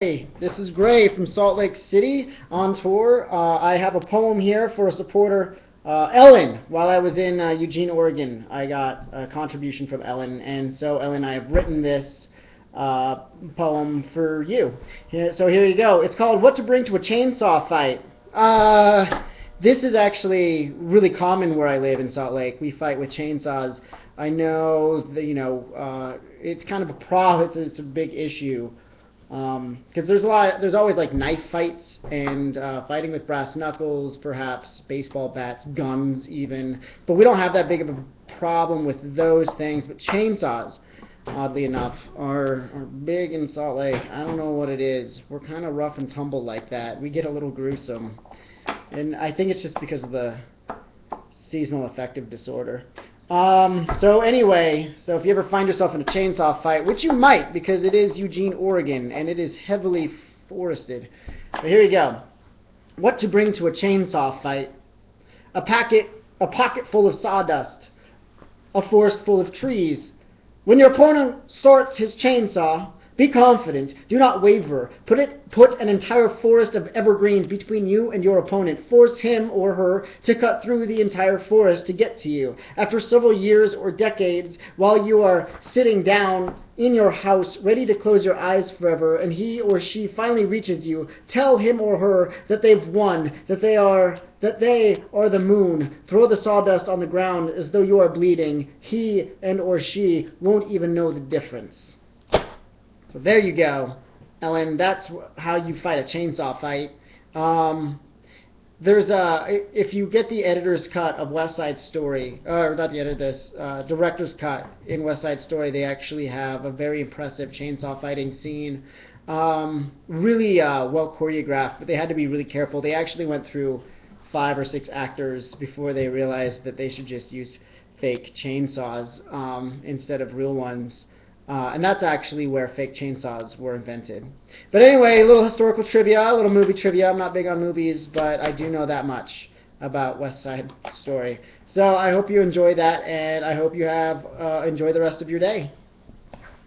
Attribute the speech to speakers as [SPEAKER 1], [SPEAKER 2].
[SPEAKER 1] Hey, this is Gray from Salt Lake City on tour. I have a poem here for a supporter, Ellen. While I was in Eugene, Oregon, I got a contribution from Ellen, and so Ellen, I have written this poem for you. So here you go. It's called "What to Bring to a Chainsaw Fight." This is actually really common where I live in Salt Lake. We fight with chainsaws. I know that it's kind of a problem. It's a big issue. Because there's always like knife fights and fighting with brass knuckles, perhaps baseball bats, guns even. But we don't have that big of a problem with those things. But chainsaws, oddly enough, are big in Salt Lake. I don't know what it is. We're kind of rough and tumble like that. We get a little gruesome, and I think it's just because of the seasonal affective disorder. So anyway, so if you ever find yourself in a chainsaw fight, which you might because it is Eugene, Oregon, and it is heavily forested. So here you go. What to bring to a chainsaw fight? A pocket full of sawdust, a forest full of trees. When your opponent starts his chainsaw, be confident, do not waver. Put an entire forest of evergreens between you and your opponent. Force him or her to cut through the entire forest to get to you. After several years or decades, while you are sitting down in your house, ready to close your eyes forever, and he or she finally reaches you, tell him or her that they've won, that they are the moon. Throw the sawdust on the ground as though you are bleeding. He and or she won't even know the difference. So there you go, Ellen. That's how you fight a chainsaw fight. If you get the editor's cut of West Side Story, or not the editor's, director's cut in West Side Story, they actually have a very impressive chainsaw fighting scene. Really well choreographed, but they had to be really careful. They actually went through 5 or 6 actors before they realized that they should just use fake chainsaws instead of real ones. And that's actually where fake chainsaws were invented. But anyway, a little historical trivia, a little movie trivia. I'm not big on movies, but I do know that much about West Side Story. So I hope you enjoy that, and I hope you have enjoy the rest of your day.